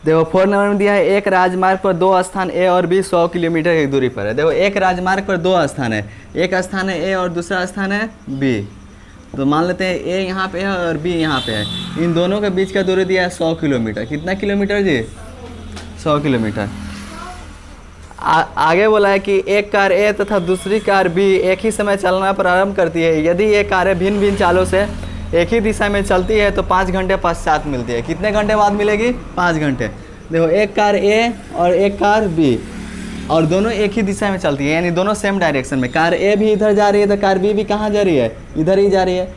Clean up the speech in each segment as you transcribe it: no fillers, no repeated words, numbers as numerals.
देखो 4 नंबर में दिया है एक राजमार्ग पर दो स्थान ए और बी 100 किलोमीटर की दूरी पर है। देखो एक राजमार्ग पर दो स्थान है, एक स्थान है ए और दूसरा स्थान है बी। तो मान लेते हैं ए यहाँ पे है और बी यहाँ पे है, इन दोनों के बीच का दूरी दिया है 100 किलोमीटर। कितना किलोमीटर जी? 100 किलोमीटर। आगे बोला है कि एक कार ए तथा दूसरी कार बी एक ही समय चलना प्रारंभ करती है। यदि ये कारें भिन्न भिन्न चालों से एक ही दिशा में चलती है तो 5 घंटे पश्चात मिलती है। कितने घंटे बाद मिलेगी? 5 घंटे। देखो एक कार ए और एक कार बी और दोनों एक ही दिशा में चलती है, यानी दोनों सेम डायरेक्शन में। कार ए भी इधर जा रही है तो कार बी भी कहाँ जा रही है? इधर ही जा रही है।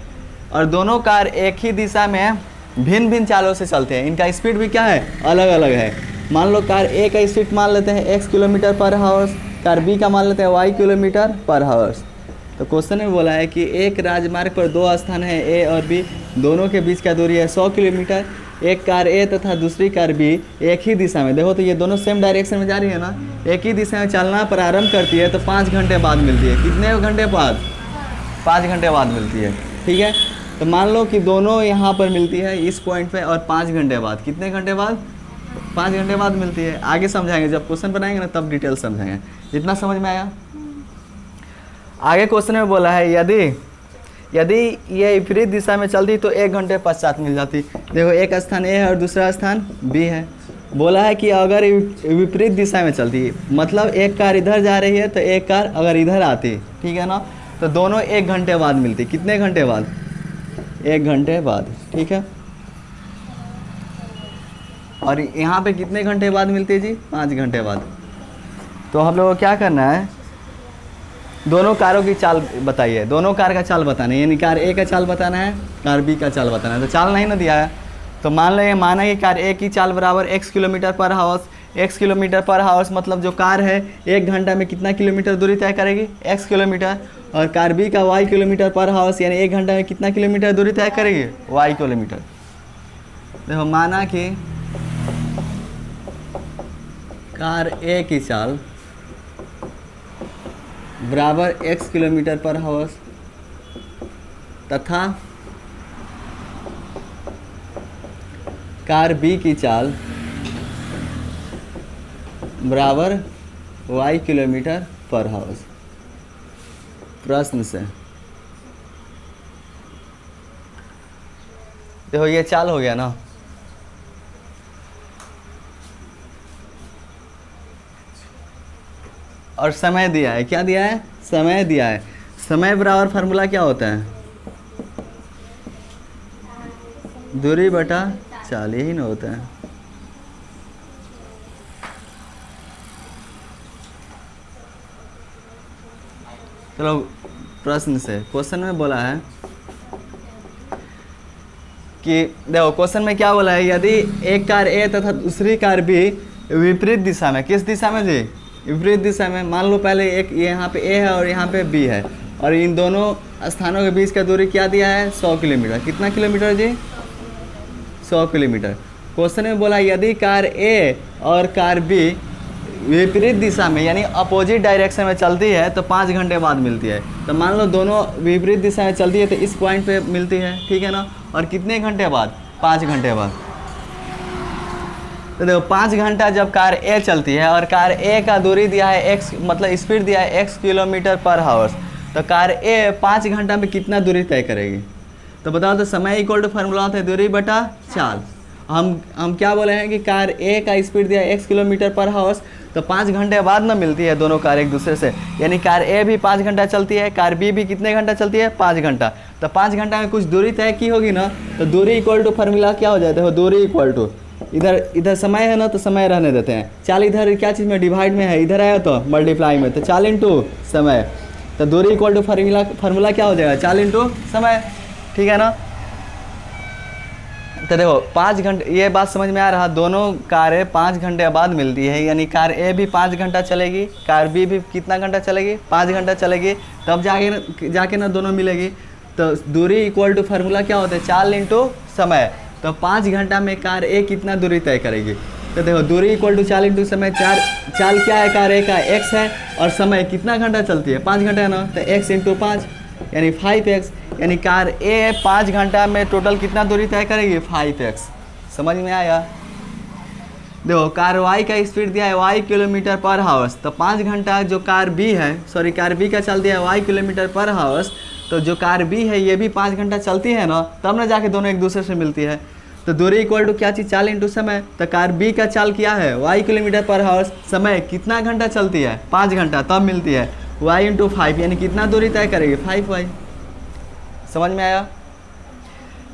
और दोनों कार एक ही दिशा में भिन्न भिन्न चालों से चलते हैं, इनका स्पीड भी क्या है? अलग अलग है। मान लो कार ए का स्पीड मान लेते हैं x किलोमीटर पर हावर्स, कार बी का मान लेते हैं y किलोमीटर पर हावर्स। तो क्वेश्चन में बोला है कि एक राजमार्ग पर दो स्थान है ए और बी, दोनों के बीच का दूरी है 100 किलोमीटर। एक कार ए तथा दूसरी कार बी एक ही दिशा में, देखो तो ये दोनों सेम डायरेक्शन में जा रही है ना, एक ही दिशा में चलना प्रारंभ करती है तो 5 घंटे बाद मिलती है। कितने घंटे बाद? 5 घंटे बाद मिलती है। ठीक है, तो मान लो कि दोनों यहाँ पर मिलती है इस पॉइंट पे और 5 घंटे बाद। कितने घंटे बाद? 5 घंटे बाद मिलती है। आगे समझाएंगे, जब क्वेश्चन बनाएंगे ना तब डिटेल समझाएंगे। इतना समझ में आया? आगे क्वेश्चन में बोला है यदि ये विपरीत दिशा में चलती तो 1 घंटे पश्चात मिल जाती। देखो एक स्थान ए है और दूसरा स्थान बी है। बोला है कि अगर विपरीत दिशा में चलती, मतलब एक कार इधर जा रही है तो एक कार अगर इधर आती, ठीक है ना, तो दोनों 1 घंटे बाद मिलती। कितने घंटे बाद? 1 घंटे बाद। ठीक है, और यहाँ पे कितने घंटे बाद मिलती है जी? 5 घंटे बाद। तो हम लोग को क्या करना है? दोनों कारों की चाल बताइए, दोनों कार का चाल बताना है, यानी कार ए का चाल बताना है, कार बी का चाल बताना है। तो चाल नहीं ना दिया है, तो मान लें माना कि कार ए की चाल बराबर x किलोमीटर पर हावर्स। x किलोमीटर पर हावर्स मतलब जो कार है 1 घंटा में कितना किलोमीटर दूरी तय करेगी? x kilometre. और कार बी का y किलोमीटर पर हावर्स, यानी 1 घंटा में कितना किलोमीटर दूरी तय करेगी? y kilometre. देखो माना कि कार ए की चाल बराबर x किलोमीटर पर हावर्स तथा कार बी की चाल बराबर y किलोमीटर पर हावर्स। प्रश्न से देखो ये चाल हो गया ना, और समय दिया है। क्या दिया है? समय दिया है। समय बराबर फार्मूला क्या होता है? दूरी बटा चाल, यही ना होता है। चलो प्रश्न से, क्वेश्चन में बोला है कि देखो क्वेश्चन में क्या बोला है, यदि एक कार ए तथा दूसरी कार बी विपरीत दिशा में, किस दिशा में जी? विपरीत दिशा में। मान लो पहले एक यहाँ पे ए है और यहाँ पे बी है, और इन दोनों स्थानों के बीच का दूरी क्या दिया है? 100 किलोमीटर। कितना किलोमीटर जी? 100 किलोमीटर। क्वेश्चन में बोला यदि कार ए और कार बी विपरीत दिशा में यानी अपोजिट डायरेक्शन में चलती है तो 5 घंटे बाद मिलती है। तो मान लो दोनों विपरीत दिशा में चलती है तो इस पॉइंट पे मिलती है, ठीक है ना। और कितने घंटे बाद? 5 घंटे बाद। तो देखो 5 घंटा जब कार ए चलती है और कार ए का दूरी दिया है x, मतलब स्पीड दिया है x किलोमीटर पर हावर्स, तो कार ए 5 घंटा में कितना दूरी तय करेगी? तो बताओ, तो समय इक्वल टू फार्मूला होता है दूरी बटा चाल। हम क्या बोले हैं कि कार ए का स्पीड दिया है x किलोमीटर पर हावर्स, तो 5 घंटे बाद ना मिलती है दोनों कार एक दूसरे से, यानी कार ए भी 5 घंटा चलती है, कार बी भी कितने घंटा चलती है? 5 घंटा। तो 5 घंटा में कुछ दूरी तय की होगी ना, तो दूरी इक्वल टू फार्मूला क्या हो जाता है? दूरी इक्वल टू इधर समय है ना, तो समय रहने देते हैं। चाल इधर क्या चीज़ में? डिवाइड में है, इधर आया तो मल्टीप्लाई में, तो चाल इंटू समय। तो दूरी इक्वल टू फार्मूला क्या हो जाएगा? चाल इंटू समय, ठीक है ना। तो देखो 5 घंटे, ये बात समझ में आ रहा, दोनों कारें 5 घंटे बाद मिलती है, यानी कार ए भी 5 घंटा चलेगी, कार बी भी कितना घंटा चलेगी? 5 घंटा चलेगी, तब जाके ना दोनों मिलेगी। तो दूरी इक्वल टू फार्मूला क्या होता है? चाल इंटू समय। तो 5 घंटा में कार ए कितना दूरी तय करेगी? तो देखो दूरी इक्वल टू चाल इंटू समय। चाल क्या है? कार ए का x है, और समय कितना घंटा चलती है? 5 घंटा है ना, तो x इंटू 5 यानी 5x, यानी कार ए 5 घंटा में टोटल कितना दूरी तय करेगी? 5x। समझ में आया? देखो कार वाई का स्पीड दिया है वाई किलोमीटर पर हावर्स, तो 5 घंटा जो कार बी है, सॉरी कार बी का चल दिया है वाई किलोमीटर पर हावर्स, तो जो कार बी है ये भी 5 घंटा चलती है ना, तब ना जाके दोनों एक दूसरे से मिलती है। तो दूरी इक्वल टू क्या चीज़, चाल इंटू समय। तो कार बी का चाल क्या है वाई किलोमीटर पर हावर्स, समय कितना घंटा चलती है 5 घंटा, तब मिलती है वाई इंटू 5, यानी कितना दूरी तय करेगी 5y। समझ में आया?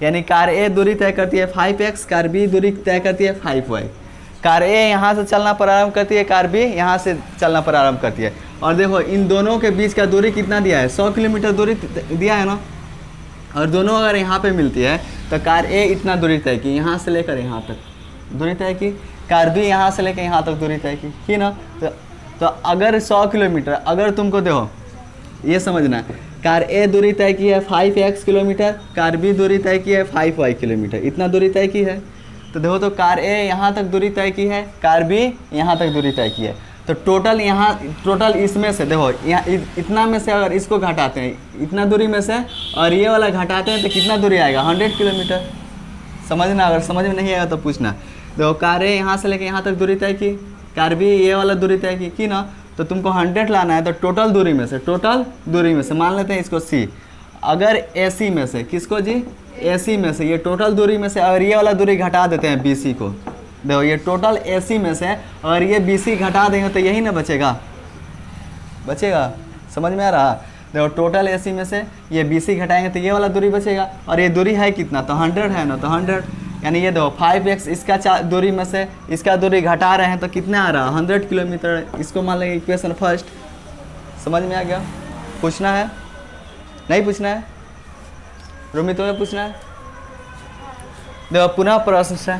यानी कार ए दूरी तय करती है 5x, कार बी दूरी तय करती है 5y। कार ए यहाँ से चलना प्रारंभ करती है, कार बी यहाँ से चलना प्रारंभ करती है। और देखो इन दोनों के बीच का दूरी कितना दिया है, 100 किलोमीटर दूरी दिया है ना, और दोनों अगर यहाँ पे मिलती है तो कार ए इतना दूरी तय की, यहाँ से लेकर यहाँ तक दूरी तय की, कार बी यहाँ से लेकर यहाँ तक दूरी तय की ना। तो अगर 100 किलोमीटर, अगर तुमको देखो ये समझना, कार ए दूरी तय की है 5x किलोमीटर, कार बी दूरी तय की है 5y किलोमीटर, इतना दूरी तय की है। तो देखो तो कार ए यहाँ तक दूरी तय की है, कार बी यहाँ तक दूरी तय की है, तो टोटल यहाँ टोटल इसमें से देखो यहाँ इतना में से अगर इसको घटाते हैं इतना दूरी में से और ये वाला घटाते हैं तो कितना दूरी आएगा 100 किलोमीटर। समझना, अगर समझ में नहीं आएगा तो पूछना। देखो कार ए यहाँ से लेके यहाँ तक दूरी तय की, कार बी ये वाला दूरी तय की ना, तो तुमको 100 लाना है। तो टोटल दूरी में से मान लेते हैं इसको सी, अगर AC में से, किसको जी, AC में से, ये टोटल दूरी में से अगर ये वाला दूरी घटा देते हैं BC को, देखो ये टोटल AC में से और ये BC घटा देंगे तो यही ना बचेगा, समझ में आ रहा? देखो टोटल AC में से ये BC घटाएंगे तो ये वाला दूरी बचेगा, और ये दूरी है कितना, तो 100 है ना, तो 100, यानी ये देखो 5x इसका दूरी में से इसका दूरी घटा रहे हैं तो कितना आ रहा, 100 किलोमीटर। इसको मान लेंगे इक्वेशन फर्स्ट। समझ में आ गया? पूछना है, नहीं पूछना है? रोमी तुम्हें पूछना है? देखो पुनः प्रश्न से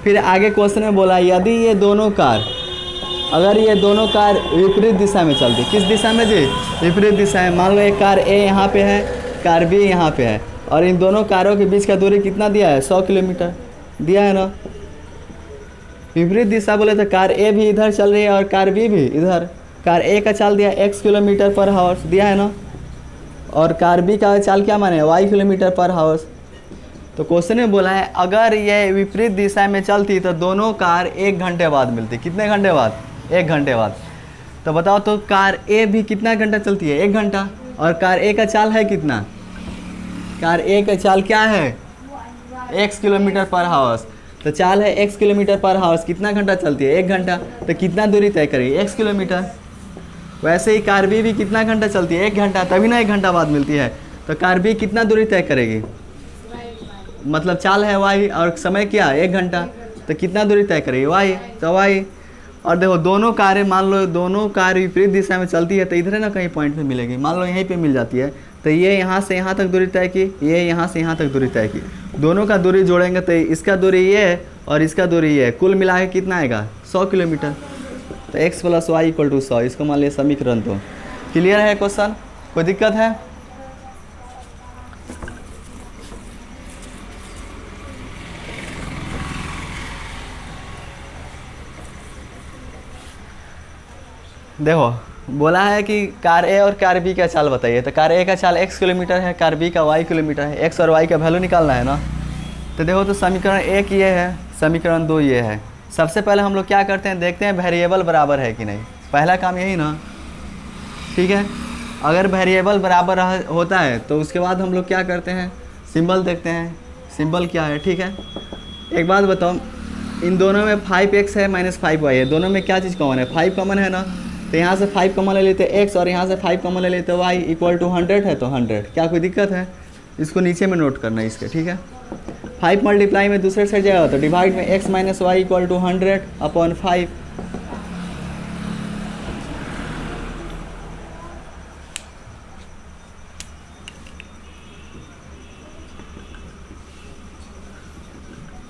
फिर आगे क्वेश्चन में बोला, यदि ये दोनों कार, अगर ये दोनों कार विपरीत दिशा में चलती, किस दिशा में जी, विपरीत दिशा में। मान लो एक कार ए यहाँ पे है, कार बी यहाँ पे है, और इन दोनों कारों के बीच का दूरी कितना दिया है, 100 किलोमीटर दिया है ना। विपरीत दिशा बोले तो कार ए भी इधर चल रही है और कार बी भी इधर। कार ए का चाल दिया x किलोमीटर पर हावर्स दिया है ना, और कार बी का चाल क्या माने, y किलोमीटर पर हावर्स। तो क्वेश्चन में बोला है अगर ये विपरीत दिशा में चलती तो दोनों कार 1 घंटे बाद मिलती। कितने घंटे बाद, 1 घंटे बाद। तो बताओ तो कार ए भी कितना घंटा चलती है, 1 घंटा, और कार ए का चाल है कितना, कार ए का चाल क्या है, x किलोमीटर पर हावर्स। तो चाल है x किलोमीटर पर हावर्स, कितना घंटा चलती है, 1 घंटा, तो कितना दूरी तय करेगी, x किलोमीटर। वैसे ही कार बी भी कितना घंटा चलती है, 1 घंटा, तभी ना 1 घंटा बाद मिलती है। तो कार बी कितना दूरी तय करेगी, मतलब चाल है y और समय क्या, 1 घंटा, तो कितना दूरी तय करेगी, y, तो y। और देखो दोनों कारें, मान लो दोनों कार विपरीत दिशा में चलती है तो इधर ना कहीं पॉइंट पे मिलेगी। मान लो यहीं पे मिल जाती है, तो ये यहाँ से यहाँ तक दूरी तय की, ये यहाँ से यहाँ तक दूरी तय की, दोनों का दूरी जोड़ेंगे तो इसका दूरी ये है और इसका दूरी ये है, कुल मिला के कितना आएगा, 100 किलोमीटर। तो x + y = 100, इसको मान लिया समीकरण। तो क्लियर है क्वेश्चन, कोई दिक्कत है? देखो बोला है कि कार ए और कार बी का चाल बताइए। तो कार ए का चाल x किलोमीटर है, कार बी का y किलोमीटर है, x और y का वैल्यू निकालना है ना। तो देखो तो समीकरण 1 ये है, समीकरण 2 ये है। सबसे पहले हम लोग क्या करते हैं, देखते हैं वेरिएबल बराबर है कि नहीं, पहला काम यही ना, ठीक है। अगर वेरिएबल बराबर होता है तो उसके बाद हम लोग क्या करते हैं, सिंबल देखते हैं, सिंबल क्या है, ठीक है। एक बात बताओ, इन दोनों में 5x है -5y है, दोनों में क्या चीज़ कॉमन है, 5 कॉमन है ना। तो यहाँ से 5 कॉमन ले लेते हैं x और यहाँ से 5 कॉमन ले लेते हैं y, = 100 है तो 100। क्या कोई दिक्कत है? इसको नीचे में नोट करना है इसके, ठीक है। 5 मल्टीप्लाई में दूसरे साइड जाएगा तो डिवाइड में x - y = 100/5।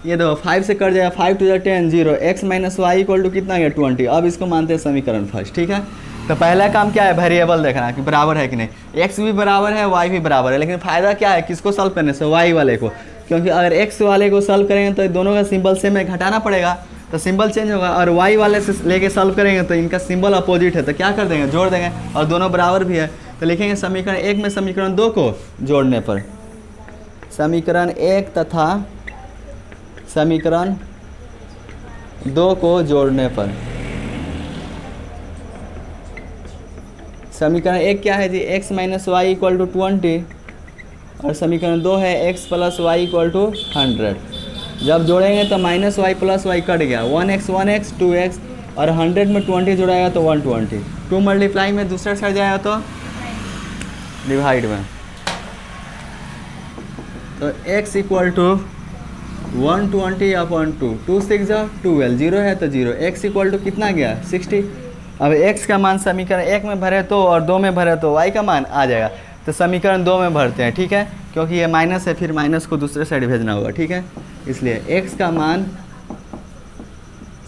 ये देखो 5 से कट जाएगा, 5 × 10 0, x - y = कितना गया, 20। अब इसको मानते हैं समीकरण फर्स्ट, ठीक है। तो पहला काम क्या है, वेरिएबल देखना कि बराबर है कि नहीं, x भी बराबर है y भी बराबर है। लेकिन फ़ायदा क्या है, किसको सॉल्व करने से, y वाले को, क्योंकि अगर x वाले को सॉल्व करेंगे तो दोनों का सिंबल से में घटाना पड़ेगा, तो सिंबल चेंज होगा। और y वाले से लेके सॉल्व करेंगे तो इनका सिंबल अपोजिट है, तो क्या कर देंगे, जोड़ देंगे, और दोनों बराबर भी है। तो लिखेंगे समीकरण 1 में समीकरण 2 को जोड़ने पर, समीकरण 1 तथा समीकरण दो को जोड़ने पर। समीकरण एक क्या है जी, x minus Y equal to 20, और समीकरण दो है x plus Y equal to 100। जब जोड़ेंगे तो minus Y plus Y cut गया, 1x 1x 2x, और 100 में 20 जुड़ाएगा तो 120, 2 मल्टीप्लाई में दूसरे साइड जाएगा तो डिवाइड में, तो x इक्वल टू 120/2, 2 6 12, 0 है तो 0, x इक्वल टू कितना गया 60। अब x का मान समीकरण एक में भरे तो और दो में भरे तो y का मान आ जाएगा, तो समीकरण दो में भरते हैं, ठीक है, क्योंकि ये माइनस है, फिर माइनस को दूसरे साइड भेजना होगा, ठीक है, इसलिए x का मान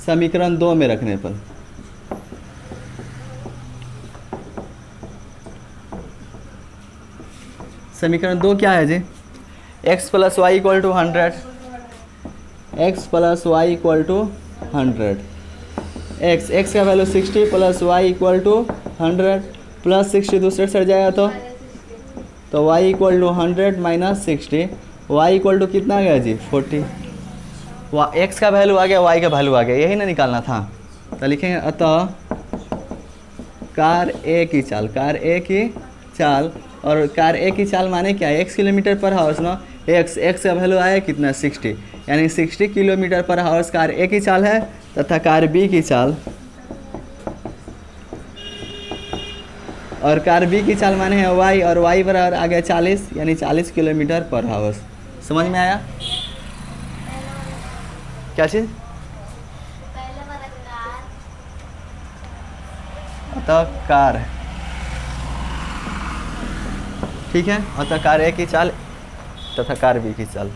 समीकरण दो में रखने पर समीकरण दो क्या है जी, x plus Y equal to 100, x plus Y equal to 100, x का value 60 plus Y equal to 100, plus 60 दूसरे साइड जाएगा तो y equal to 100 minus 60, y equal to कितना आ गया जी 40, x का वैल्यू आ गया, y का वैल्यू आ गया, यही ना निकालना था, तो लिखेंगे अतः कार ए की चाल, कार ए की चाल, और कार ए की चाल माने क्या है, x किलोमीटर पर हावर्स ना, x का वैल्यू आया कितना 60, यानी 60 किलोमीटर पर हावर्स कार ए की चाल है, तथा कार बी की चाल, और कार बी की चाल माने है y, और y बराबर आ गया 40, यानी 40 किलोमीटर पर हावर्स। समझ में आया क्या चीज़, अतः कार, ठीक है, अतः कार ए की चाल तथा कार बी की चाल।